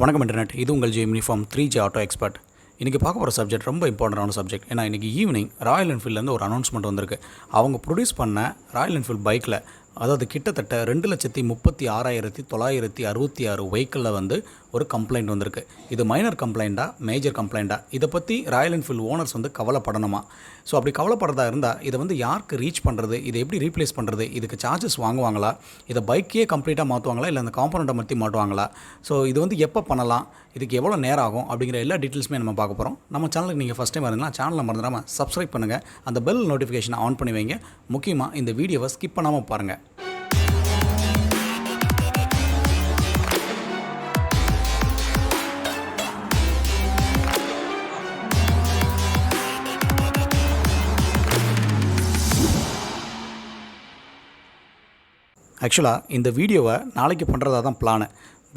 வணக்கம் இன்டர்நெட். இது உங்கள் யூனிஃபார்ம் 3G ஆட்டோ எக்ஸ்பர்ட். இன்றைக்கி பார்க்க போகிற சப்ஜெக்ட் ரொம்ப இம்பார்ட்டண்டான சப்ஜெக்ட். ஏன்னா இன்றைக்கி ஈவினிங் ராயல் என்ஃபீல்ட்லேருந்து ஒரு அனௌன்ஸ்மெண்ட் வந்திருக்கு. அவங்க ப்ரொடியூஸ் பண்ண ராயல் என்ஃபீல்ட் பைக்கில், அதாவது கிட்டத்தட்ட 2,36,966 வெஹிக்கிளில் வந்து ஒரு கம்ப்ளைண்ட் வந்திருக்கு. இது மைனர் கம்ப்ளைண்ட்டா மேஜர் கம்ப்ளைண்ட்டா, இதை பற்றி ராயல் என்ஃபீல்டு ஓனர்ஸ் வந்து கவலைப்படணுமா? ஸோ அப்படி கவலைப்படுறதா இருந்தால் இதை வந்து யாருக்கு ரீச் பண்ணுறது, இதை எப்படி ரீப்ளேஸ் பண்ணுறது, இதுக்கு சார்ஜஸ் வாங்குவாங்களா, இதை பைக்கே கம்ப்ளீட்டாக மாற்றுவாங்களா, இல்லை அந்த காம்பனண்ட்டை மாற்றி மாட்டுவாங்களா, ஸோ இது வந்து எப்போ பண்ணலாம், இதுக்கு எவ்வளோ நேரம் ஆகும் அப்படிங்கிற எல்லா டீட்டெயில்ஸுமே நம்ம பார்க்க போகிறோம். நம்ம சேனலுக்கு நீங்கள் ஃபஸ்ட் டைம் இருந்தீங்கன்னா சேனலை மறந்துடாமல் சப்ஸ்கிரைப் பண்ணுங்கள், அந்த பெல் நோட்டிஃபிகேஷனை ஆன் பண்ணி வைங்க. முக்கியமாக இந்த வீடியோவை ஸ்கிப் பண்ணாமல் பாருங்கள். ஆக்சுவலாக இந்த வீடியோவை நாளைக்கு பண்ணுறதா தான் பிளானு.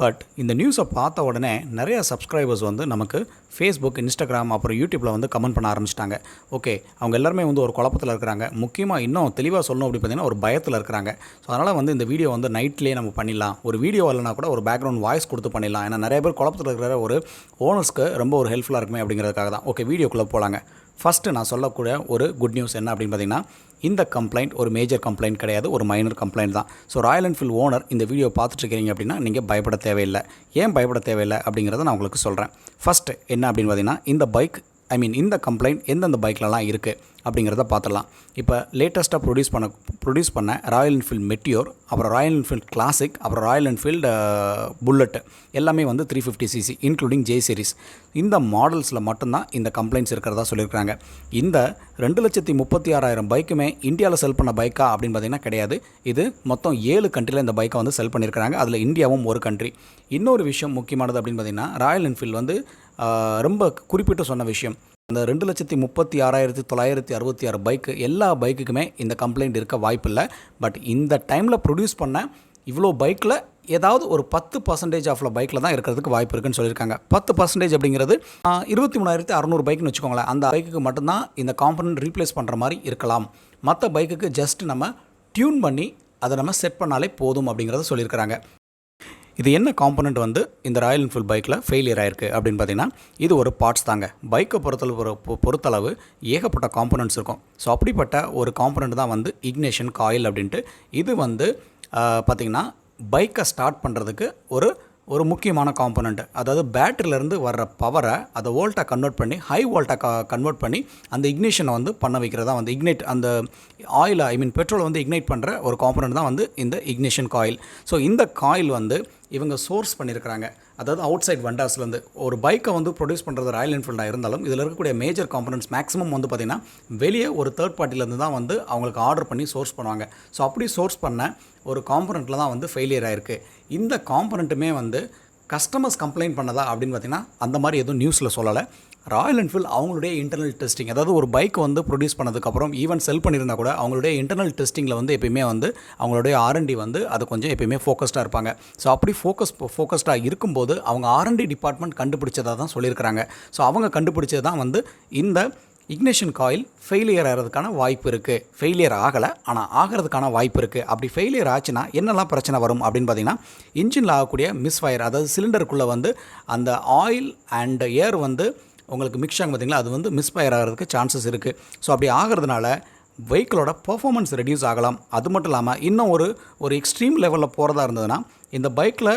பட் இந்த நியூஸை பார்த்த உடனே நிறையா சப்ஸ்கிரைபர்ஸ் வந்து நமக்கு ஃபேஸ்புக், இன்ஸ்டாகிராம், அப்புறம் யூடியூப்பில் வந்து கமெண்ட் பண்ண ஆரம்பிச்சிட்டாங்க. ஓகே, அவங்க எல்லாருமே வந்து ஒரு குழப்பத்தில் இருக்கிறாங்க. முக்கியமாக இன்னும் தெளிவாக சொல்லணும் அப்படி பார்த்தீங்கன்னா ஒரு பயத்தில் இருக்கிறாங்க. ஸோ அதனால் வந்து இந்த வீடியோ வந்து நைட்லேயே நம்ம பண்ணிடலாம். ஒரு வீடியோ இல்லைனா கூட ஒரு பேக்ரவுண்ட் வாய்ஸ் கொடுத்து பண்ணிடலாம். ஏன்னா நிறைய பேர் குழப்பத்தில் இருக்கிற ஒரு ஓனர்ஸ்க்கு ரொம்ப ஒரு ஹெல்ப்ஃபுல்லாக இருக்குமே அப்படிங்கிறதுக்காக தான். ஓகே, வீடியோக்குள்ளே போகலாங்க. ஃபஸ்ட்டு நான் சொல்லக்கூடிய ஒரு குட் நியூஸ் என்ன அப்படின்னு பார்த்தீங்கன்னா, இந்த கம்ப்ளைண்ட் ஒரு மேஜர் கம்ப்ளைண்ட் கிடையாது, ஒரு மைனர் கம்ப்ளைண்ட் தான். ஸோ ராயல் என்ஃபீல்டு ஓனர் இந்த வீடியோ பார்த்துட்ருக்கீங்க அப்படின்னா நீங்கள் பயப்பட தேவையில்லை. ஏன் பயப்பட தேவையில்லை அப்படிங்கிறத நான் உங்களுக்கு சொல்கிறேன். ஃபஸ்ட்டு என்ன அப்படின்னு பார்த்தீங்கன்னா, இந்த பைக் இந்த கம்ப்ளைண்ட் எந்தெந்த பைக்லலாம் இருக்குது அப்படிங்கிறத பார்த்துடலாம். இப்போ லேட்டஸ்ட்டாக ப்ரொடியூஸ் பண்ண ராயல் என்ஃபீல்டு மெட்டியோர், அப்புறம் ராயல் என்ஃபீல்டு கிளாசிக், அப்புறம் ராயல் என்ஃபீல்டு புல்லட் எல்லாமே வந்து 350cc இன்க்ளூடிங் ஜே சீரிஸ். இந்த மாடல்ஸில் மட்டும்தான் இந்த கம்ப்ளைண்ட்ஸ் இருக்கிறதா சொல்லியிருக்காங்க. இந்த 2,36,000 பைக்குமே இந்தியாவில் செல் பண்ண பைக்கா அப்படின்னு பார்த்தீங்கன்னா கிடையாது. இது மொத்தம் 7 கண்ட்ரியில் இந்த பைக்கை வந்து செல் பண்ணியிருக்கிறாங்க. அதில் இந்தியாவும் ஒரு கண்ட்ரி. இன்னொரு விஷயம் முக்கியமானது அப்படின்னு பார்த்தீங்கன்னா, ராயல் என்ஃபீல்டு வந்து ரொம்ப குறிப்பிட்டு சொன்ன விஷயம், அந்த 2,36,966 பைக்கு எல்லா பைக்குக்குமே இந்த கம்ப்ளைண்ட் இருக்க வாய்ப்பு இல்லை. பட் இந்த டைமில் ப்ரொடியூஸ் பண்ண இவ்வளோ பைக்கில் ஏதாவது ஒரு 10% ஆஃப்ல பைக்கில் தான் இருக்கிறதுக்கு வாய்ப்பு இருக்குன்னு சொல்லியிருக்காங்க. 10% அப்படிங்கிறது 23,600 பைக்குன்னு வச்சுக்கோங்களேன். அந்த பைக்குக்கு மட்டும்தான் இந்த காம்பனன்ட் ரீப்ளேஸ் பண்ணுற மாதிரி இருக்கலாம். மற்ற பைக்குக்கு ஜஸ்ட் நம்ம டியூன் பண்ணி அதை நம்ம செட் பண்ணாலே போதும் அப்படிங்கிறத சொல்லியிருக்கிறாங்க. இது என்ன காம்பனண்ட் வந்து இந்த ராயல் என்ஃபீல்டு பைக்கில் ஃபெயிலியர் ஆகிருக்கு அப்படின்னு பார்த்தீங்கன்னா, இது ஒரு பார்ட்ஸ் தாங்க. பைக்கை பொறுத்தளவு ஏகப்பட்ட காம்பனண்ட்ஸ் இருக்கும். ஸோ அப்படிப்பட்ட ஒரு காம்பனண்ட் தான் வந்து இக்னிஷன் காயில் அப்படின்ட்டு. இது வந்து பார்த்திங்கன்னா பைக்கை ஸ்டார்ட் பண்ணுறதுக்கு ஒரு முக்கியமான காம்பனண்ட். அதாவது பேட்டரியிலேருந்து வர்ற பவரை அதை வோல்ட்டாக கன்வெர்ட் பண்ணி ஹை வோல்ட்டாக கன்வெர்ட் பண்ணி அந்த இக்னிஷனை வந்து பண்ண வைக்கிறதா வந்து இக்னைட், அந்த ஆயிலை பெட்ரோலை வந்து இக்னைட் பண்ணுற ஒரு காம்பனண்ட் தான் வந்து இந்த இக்னிஷன் காயில். ஸோ இந்த காயில் வந்து இவங்க சோர்ஸ் பண்ணியிருக்கிறாங்க. அதாவது அவுட் சைட் வெண்டார்ஸ்லேருந்து ஒரு பைக்கை வந்து ப்ரொடியூஸ் பண்ணுறது ராயல் என்ஃபீல்டாக இருந்தாலும் இதில் இருக்கக்கூடிய மேஜர் காம்பனண்ட்ஸ் மேக்ஸிமம் வந்து பார்த்திங்கன்னா வெளியே ஒரு தேர்ட் பார்ட்டிலேருந்து தான் வந்து அவங்களுக்கு ஆர்டர் பண்ணி சோர்ஸ் பண்ணுவாங்க. ஸோ அப்படி சோர்ஸ் பண்ண ஒரு காம்பனண்ட்டில் தான் வந்து ஃபெயிலியர் ஆகிருக்கு. இந்த காம்பனண்ட்டுமே வந்து கஸ்டமர்ஸ் கம்ப்ளைண்ட் பண்ணதா அப்படின்னு பார்த்திங்கன்னா அந்த மாதிரி எதுவும் நியூஸில் சொல்லலை. ராயல் என்ஃபீல்டு அவங்களுடைய இன்டர்னல் டெஸ்டிங், அதாவது ஒரு பைக் வந்து ப்ரொடியூஸ் பண்ணதுக்கப்புறம் ஈவன் செல் பண்ணியிருந்தால் கூட அவங்களுடைய இன்டர்னல் டெஸ்டிங்கில் வந்து எப்பயுமே வந்து அவங்களுடைய R&D வந்து அது கொஞ்சம் எப்பயுமே ஃபோக்கஸ்டாக இருப்பாங்க. ஸோ அப்படி ஃபோக்கஸ்டாக இருக்கும்போது அவங்க R&D டிபார்ட்மெண்ட் கண்டுபிடிச்சதாக தான் சொல்லியிருக்கிறாங்க. ஸோ அவங்க கண்டுபிடிச்சது தான் வந்து இந்த இக்னிஷன் காயில் ஃபெயிலியர் ஆகிறதுக்கான வாய்ப்பு இருக்குது. ஃபெயிலியர் ஆகலை, ஆனால் ஆகிறதுக்கான வாய்ப்பு இருக்குது. அப்படி ஃபெயிலியர் ஆச்சுன்னா என்னெல்லாம் பிரச்சனை வரும் அப்படின்னு பார்த்தீங்கன்னா, இன்ஜினில் ஆகக்கூடிய மிஸ்ஃபயர், அதாவது சிலிண்டருக்குள்ளே வந்து அந்த ஆயில் அண்ட் ஏர் வந்து உங்களுக்கு மிக்ஸ் ஆகும் பார்த்திங்களா, அது வந்து மிஸ்ஃபயர் ஆகிறதுக்கு சான்சஸ் இருக்குது. ஸோ அப்படி ஆகிறதுனால வெஹிக்கிளோட பர்ஃபார்மன்ஸ் ரெடியூஸ் ஆகலாம். அது மட்டும் இல்லாமல் இன்னும் ஒரு எக்ஸ்ட்ரீம் லெவலில் போகிறதா இருந்ததுன்னா இந்த பைக்கில்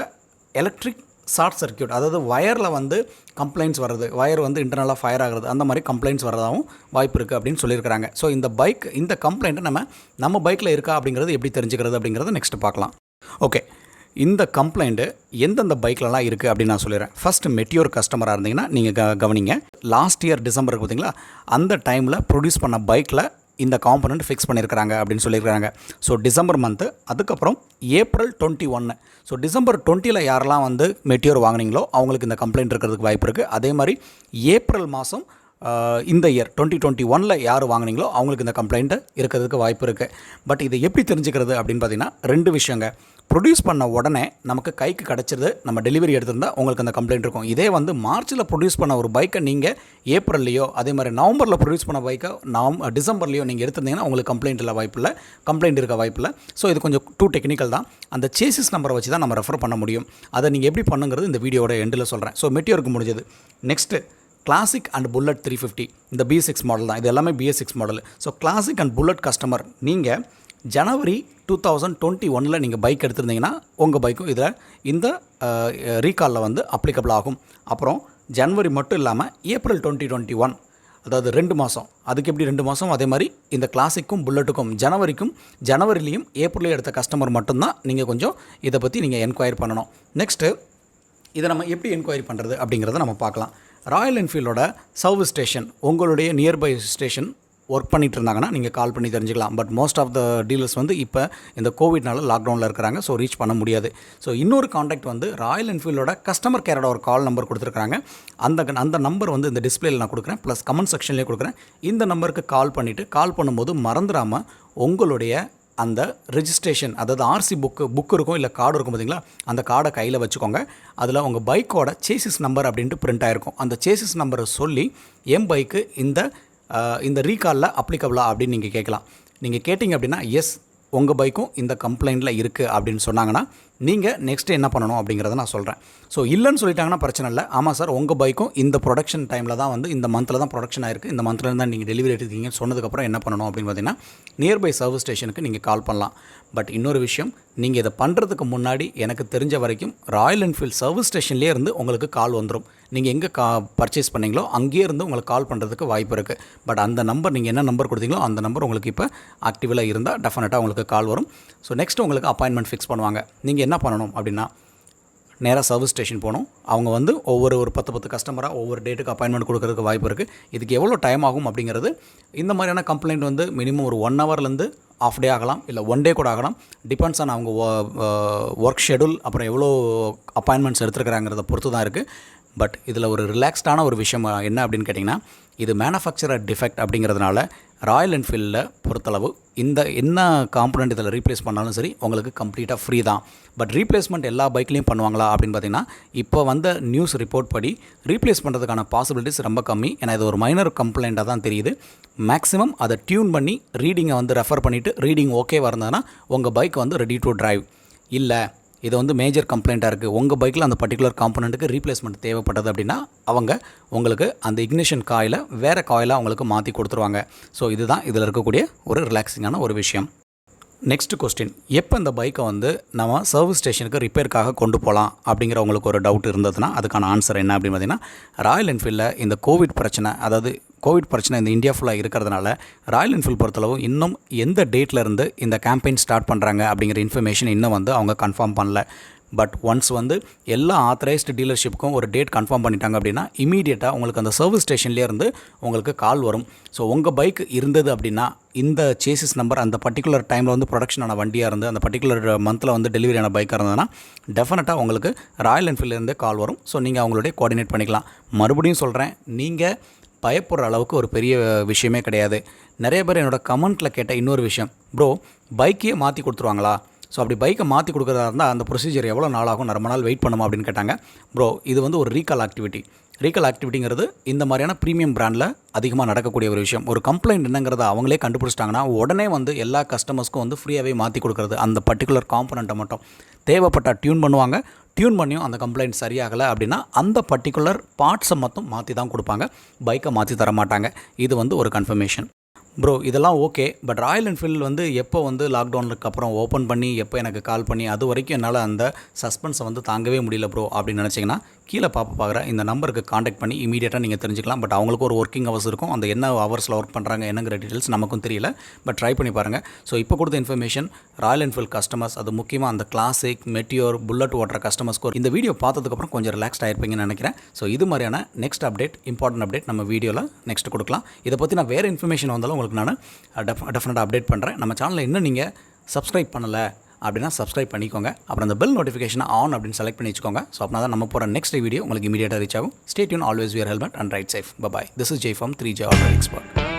எலக்ட்ரிக் ஷார்ட் சர்க்யூட், அதாவது வயரில் வந்து கம்ப்ளைண்ட்ஸ் வர்றது, வயர் வந்து இன்டர்னலாக ஃபயர் ஆகிறது, அந்த மாதிரி கம்ப்ளைண்ட்ஸ் வரதாகவும் வாய்ப்பு இருக்குது அப்படின்னு சொல்லியிருக்கிறாங்க. ஸோ இந்த கம்ப்ளைண்ட்டை நம்ம பைக்கில் இருக்கா அப்படிங்கிறது எப்படி தெரிஞ்சுக்கிறது அப்படிங்கிறத நெக்ஸ்ட்டு பார்க்கலாம். ஓகே, இந்த கம்ப்ளைண்ட்டு எந்தெந்த பைக்லலாம் இருக்குது அப்படின்னு நான் சொல்லிடுறேன். ஃபஸ்ட்டு மெட்டியோர் கஸ்டமராக இருந்தீங்கன்னா நீங்கள் கவனிங்க. லாஸ்ட் இயர் டிசம்பருக்கு பார்த்தீங்களா, அந்த டைமில் ப்ரொடியூஸ் பண்ண பைக்கில் இந்த காம்பனண்ட் ஃபிக்ஸ் பண்ணியிருக்கிறாங்க அப்படின்னு சொல்லியிருக்கிறாங்க. ஸோ டிசம்பர் மந்த்து, அதுக்கப்புறம் April 21. ஸோ December 20 யாரெல்லாம் வந்து மெட்டியோர் வாங்கினீங்களோ அவங்களுக்கு இந்த கம்ப்ளைண்ட் இருக்கிறதுக்கு வாய்ப்பு இருக்குது. அதே மாதிரி ஏப்ரல் மாதம் இந்த இயர் 2021 யார் வாங்கினீங்களோ அவங்களுக்கு இந்த கம்ப்ளைண்ட்டு இருக்கிறதுக்கு வாய்ப்பு இருக்குது. பட் இதை எப்படி தெரிஞ்சுக்கிறது அப்படின்னு பார்த்தீங்கன்னா 2 விஷயங்க. ப்ரொடியூஸ் பண்ண உடனே நமக்கு கைக்கு கிடச்சிருது, நம்ம டெலிவரி எடுத்திருந்தால் உங்களுக்கு அந்த கம்ப்ளைண்ட் இருக்கும். இதே வந்து மார்ச்சில் ப்ரொடியூஸ் பண்ண ஒரு பைக்கை நீங்கள் ஏப்ரல்லையோ அதே மாதிரி நவம்பரில் ப்ரொடியூஸ் பண்ண பைக்கை டிசம்பர்லையோ நீங்கள் எடுத்திருந்தீங்கன்னா உங்களுக்கு கம்ப்ளைண்ட் இருக்க வாய்ப்பில்லை. ஸோ இது கொஞ்சம் டூ டெக்னிக்கல் தான். அந்த சேசிஸ் நம்பரை வச்சு தான் நம்ம ரெஃபர் பண்ண முடியும். அதை நீங்கள் எப்படி பண்ணுங்கிறது இந்த வீடியோட எண்டில் சொல்கிறேன். ஸோ மெட்டியோருக்கு முடிஞ்சது. நெக்ஸ்ட்டு கிளாசிக் அண்ட் புல்லட் 350, இந்த BS6 மாடல் தான். இது எல்லாமே BS6 model. So classic and bullet customer நீங்கள் ஜனவரி 2021 நீங்கள் பைக் எடுத்திருந்தீங்கன்னா உங்கள் பைக்கும் இதில் இந்த ரீகாலில் வந்து அப்ளிகபிள் ஆகும். அப்புறம் ஜனவரி மட்டும் இல்லாமல் ஏப்ரல் 2021, அதாவது 2 மாதம். அதுக்கு எப்படி 2 மாதம், அதே மாதிரி இந்த கிளாசிக்கும் புல்லட்டுக்கும் ஜனவரிலையும் ஏப்ரலையும் எடுத்த கஸ்டமர் மட்டும்தான் நீங்கள் கொஞ்சம் இதை பற்றி நீங்கள் என்கொயரி பண்ணணும். நெக்ஸ்ட்டு இதை நம்ம எப்படி என்கொயரி பண்ணுறது அப்படிங்கிறத நம்ம பார்க்கலாம். ராயல் என்ஃபீல்டோட சர்வீஸ் ஸ்டேஷன் உங்களுடைய நியர்பை ஸ்டேஷன் ஒர்க் பண்ணிட்டு இருந்தாங்கன்னா நீங்கள் கால் பண்ணி தெரிஞ்சுக்கலாம். But most of the dealers வந்து இப்போ இந்த கோவிட்னால லாக்டவுனில் இருக்கிறாங்க. ஸோ ரீச் பண்ண முடியாது. ஸோ இன்னொரு காண்டாக்ட் வந்து ராயல் என்ஃபீல்டோட கஸ்டமர் கேரோட ஒரு கால் நம்பர் கொடுத்துருக்காங்க. அந்த நம்பர் வந்து இந்த டிஸ்பிளேயில் நான் கொடுக்குறேன், ப்ளஸ் கமெண்ட் செக்ஷன்லேயே கொடுக்குறேன். இந்த நம்பருக்கு கால் பண்ணும்போது மறந்துடாமல் உங்களுடைய அந்த ரெஜிஸ்ட்ரேஷன், அதாவது RC புக்கு இருக்கும், இல்லை கார்டு இருக்கும் பார்த்தீங்களா, அந்த கார்டை கையில் வச்சுக்கோங்க. அதில் உங்கள் பைக்கோட சேசிஸ் நம்பர் அப்படின்ட்டு பிரிண்ட் ஆகிருக்கும். அந்த சேசிஸ் நம்பரை சொல்லி என் பைக்கு இந்த ரீகாலில் அப்ளிகபிளா அப்படின்னு நீங்கள் கேட்கலாம். நீங்கள் கேட்டிங்க அப்படின்னா எஸ் உங்கள் பைக்கும் இந்த கம்ப்ளைண்ட்டில் இருக்குது அப்படின்னு சொன்னாங்கன்னா நீங்கள் நெக்ஸ்ட்டு என்ன பண்ணணும் அப்படிங்கிறத நான் சொல்கிறேன். ஸோ இல்லைன்னு சொல்லிட்டாங்கன்னா பிரச்சனை இல்லை. ஆமாம் சார் உங்கள் பைக்கும் இந்த ப்ரொடக்ஷன் டைமில் தான் வந்து இந்த மந்தில் தான் ப்ரொடக்ஷன் ஆயிருக்கு, இந்த மந்தில் தான் நீங்கள் டெலிவரி எடுத்துக்கிங்கன்னு சொன்னதுக்கப்புறம் என்ன பண்ணணும் அப்படின்னு பார்த்தீங்கன்னா நியர்பை சர்வீஸ் ஸ்டேஷனுக்கு நீங்கள் கால் பண்ணலாம். பட் இன்னொரு விஷயம், நீங்கள் இதை பண்ணுறதுக்கு முன்னாடி எனக்கு தெரிஞ்ச வரைக்கும் ராயல் என்ஃபீல்ட் சர்வீஸ் ஸ்டேஷன்லேயே இருந்து உங்களுக்கு கால் வந்துடும். நீங்கள் எங்கே பர்ச்சேஸ் பண்ணீங்களோ அங்கேயே இருந்து உங்களுக்கு கால் பண்ணுறதுக்கு வாய்ப்பு இருக்குது. பட் அந்த நம்பர் நீங்கள் என்ன நம்பர் கொடுத்தீங்களோ அந்த நம்பர் உங்களுக்கு இப்போ ஆக்டிவில் இருந்தால் டெஃபினட்டாக உங்களுக்கு கால் வரும். ஸோ நெக்ஸ்ட் உங்களுக்கு அப்பாயின்மெண்ட் ஃபிக்ஸ் பண்ணுவாங்க. நீங்கள் என்ன பண்ணணும் அப்படின்னா நேராக சர்வீஸ் ஸ்டேஷன் போகணும். அவங்க வந்து ஒரு 10 கஸ்டமராக ஒவ்வொரு டேட்டுக்கு அப்பாயின்மெண்ட் கொடுக்கறதுக்கு வாய்ப்பு இருக்குது. இதுக்கு எவ்வளோ டைம் ஆகும் அப்படிங்கிறது, இந்த மாதிரியான கம்ப்ளைண்ட் வந்து மினிமம் ஒரு 1 ஹவர்லேருந்து ஆஃப் டே ஆகலாம், இல்லை 1 டே கூட ஆகலாம். டிபெண்ட்ஸ் ஆன் அவங்க ஒர்க் ஷெடியூல், அப்புறம் எவ்வளோ அப்பாயின்மெண்ட்ஸ் எடுத்துருக்கிறாங்கிறத பொறுத்து தான் இருக்குது. பட் இதில் ஒரு ரிலாக்ஸ்டான ஒரு விஷயம் என்ன அப்படின்னு கேட்டிங்கன்னா, இது மேனுஃபேக்சரர் டிஃபெக்ட் அப்படிங்கிறதுனால ராயல் என்ஃபீல்டில் பொறுத்தளவு இந்த என்ன காம்பனண்ட் இதில் ரீப்ளேஸ் பண்ணாலும் சரி உங்களுக்கு கம்ப்ளீட்டாக ஃப்ரீ தான். பட் ரீப்ளேஸ்மெண்ட் எல்லா பைக்லேயும் பண்ணுவாங்களா அப்படின்னு பார்த்தீங்கன்னா இப்போ வந்த நியூஸ் ரிப்போர்ட் படி ரீப்ளேஸ் பண்ணுறதுக்கான பாசிபிலிட்டிஸ் ரொம்ப கம்மி. ஏன்னா இது ஒரு மைனர் கம்ப்ளைண்ட்டாக தான் தெரியுது. மேக்ஸிமம் அதை டியூன் பண்ணி ரீடிங்கை வந்து ரெஃபர் பண்ணிவிட்டு ரீடிங் ஓகே வரந்ததுன்னா உங்கள் பைக் வந்து ரெடி டு டிரைவ். இல்லை இது வந்து மேஜர் கம்ப்ளைண்ட்டாக இருக்குது, உங்கள் பைக்கில் அந்த பர்டிகுலர் காம்பனண்ட்டுக்கு ரீப்ளேஸ்மெண்ட் தேவைப்பட்டது அப்படின்னா அவங்க உங்களுக்கு அந்த இக்னிஷன் காயிலை வேறு காயிலாக அவங்களுக்கு மாற்றி கொடுத்துருவாங்க. ஸோ இதுதான் இதில் இருக்கக்கூடிய ஒரு ரிலாக்ஸிங்கான ஒரு விஷயம். நெக்ஸ்ட் கொஸ்டின், எப்போ இந்த பைக்கை வந்து நம்ம சர்வீஸ் ஸ்டேஷனுக்கு ரிப்பேருக்காக கொண்டு போகலாம் அப்படிங்கிற உங்களுக்கு ஒரு டவுட் இருந்ததுன்னா அதுக்கான ஆன்சர் என்ன அப்படின்னு பார்த்தீங்கன்னா, ராயல் என்ஃபீல்டில் இந்த கோவிட் பிரச்சனை இந்த இந்தியா ஃபுல்லாக இருக்கிறதுனால ராயல் என்ஃபீல்ட் பொறுத்தளவு இன்னும் எந்த டேட்டில் இருந்து இந்த கேம்பெயின் ஸ்டார்ட் பண்ணுறாங்க அப்படிங்கிற இன்ஃபர்மேஷன் இன்னும் வந்து அவங்க கன்ஃபார்ம் பண்ணல. பட் ஒன்ஸ் வந்து எல்லா ஆத்தரைஸ்டு டீலர்ஷிப்புக்கும் ஒரு டேட் கன்ஃபார்ம் பண்ணிட்டாங்க அப்படின்னா இமீடியட்டாக உங்களுக்கு அந்த சர்வீஸ் ஸ்டேஷன்லேயே இருந்து உங்களுக்கு கால் வரும். ஸோ உங்கள் பைக் இருந்தது அப்படின்னா இந்த சேசிஸ் நம்பர் அந்த பர்டிகுலர் டைமில் வந்து ப்ரொடக்ஷனான வண்டியாக இருந்து அந்த பர்டிகுலர் மந்தில் வந்து டெலிவரியான பைக்காக இருந்ததுன்னா டெஃபினட்டாக உங்களுக்கு ராயல் என்ஃபீல்ட்லேருந்தே கால் வரும். ஸோ நீங்கள் அவங்களுடைய கோஆர்டினேட் பண்ணிக்கலாம். மறுபடியும் சொல்கிறேன், நீங்கள் பயப்படுற அளவுக்கு ஒரு பெரிய விஷயமே கிடையாது. நிறைய பேர் என்னோடய கமெண்ட்டில் கேட்ட இன்னொரு விஷயம், ப்ரோ பைக்கையே மாற்றி கொடுத்துருவாங்களா? ஸோ அப்படி பைக்கை மாற்றி கொடுக்குறதா இருந்தால் அந்த ப்ரொசீஜர் எவ்வளோ நாள் ஆகும், ரொம்ப நாள் வெயிட் பண்ணுமா அப்படின்னு கேட்டாங்க. ப்ரோ இது வந்து ஒரு ரீகால் ஆக்டிவிட்டிங்கிறது இந்த மாதிரியான ப்ரீமியம் பிராண்டில் அதிகமாக நடக்கக்கூடிய ஒரு விஷயம். ஒரு கம்ப்ளைண்ட் என்னங்கிறத அவங்களே கண்டுபிடிச்சிட்டாங்கன்னா உடனே வந்து எல்லா கஸ்டமர்ஸ்க்கும் வந்து ஃப்ரீயாகவே மாற்றி கொடுக்குறது. அந்த பர்டிகுலர் காம்பனண்ட்டை மட்டும் தேவைப்பட்டால் டியூன் பண்ணுவாங்க. டியூன் பண்ணியும் அந்த கம்ப்ளைண்ட் சரியாகலை அப்படின்னா அந்த பர்டிகுலர் பார்ட்ஸை மட்டும் மாற்றி தான் கொடுப்பாங்க, பைக்கை மாற்றி தர மாட்டாங்க. இது வந்து ஒரு கன்ஃபர்மேஷன். ப்ரோ இதெல்லாம் ஓகே, பட் ராயல் என்ஃபீல்டு வந்து எப்போ வந்து லாக்டவுனுக்கு அப்புறம் ஓப்பன் பண்ணி எப்போ எனக்கு கால் பண்ணி அது வரைக்கும் என்னால் அந்த சஸ்பென்ஸை வந்து தாங்கவே முடியல ப்ரோ அப்படின்னு நினச்சிங்கன்னா கீழே பார்க்குற இந்த நம்பருக்கு காண்டாக்ட் பண்ணி இமீடியட்டாக நீங்கள் தெரிஞ்சுக்கலாம். பட் அவங்களுக்கு ஒரு ஒர்க்கிங் ஹவர்ஸ் இருக்கும், அந்த என்ன ஹவர்ஸில் ஒர்க் பண்ணுறாங்க என்னங்கிற டீட்டெயில்ஸ் நமக்கும் தெரியல. பட் ட்ரை பண்ணி பாருங்கள். ஸோ இப்போ கொடுத்த இன்ஃபர்மேஷன் ராயல் என்ஃபீல்டு கஸ்டமர்ஸ், அது முக்கியமாக அந்த கிளாசிக் மெட்டியோர் புல்லட் ஓட்டுற கஸ்டமர்ஸ்க்கு இந்த வீடியோ பார்த்ததுக்கப்புறம் கொஞ்சம் ரிலாக்ஸ்ட் ஆகிருப்பீங்கன்னு நினைக்கிறேன். ஸோ இது மாதிரியான நெக்ஸ்ட் இம்பார்ட்டன்ட் அப்டேட் நம்ம வீடியோவில் நெக்ஸ்ட் கொடுக்கலாம். இதை பற்றி நான் வேறு இன்ஃபர்மேஷன் வந்தாலும் உங்களுக்கு நான் டெஃபினட்டாக அப்டேட் பண்ணுறேன். நம்ம சேனலில் இன்னும் நீங்கள் சப்ஸ்கிரைப் பண்ணலை அப்படின்னா சப்ஸ்கிரைப் பண்ணிக்கோங்க. அப்புறம் அந்த பெல் நோட்டிஃபிகேஷனை ஆன் அப்படின்னு செலக்ட் பண்ணி வச்சுக்கோங்க. ஸோ அப்படின்னா தான் நம்ம போகிற நெக்ஸ்ட் வீடியோ உங்களுக்கு இமீடியட்டாக ரீச் ஆகும். Stay tune, always wear helmet and ride safe. Bye. This is Jai from 3J Auto Expert.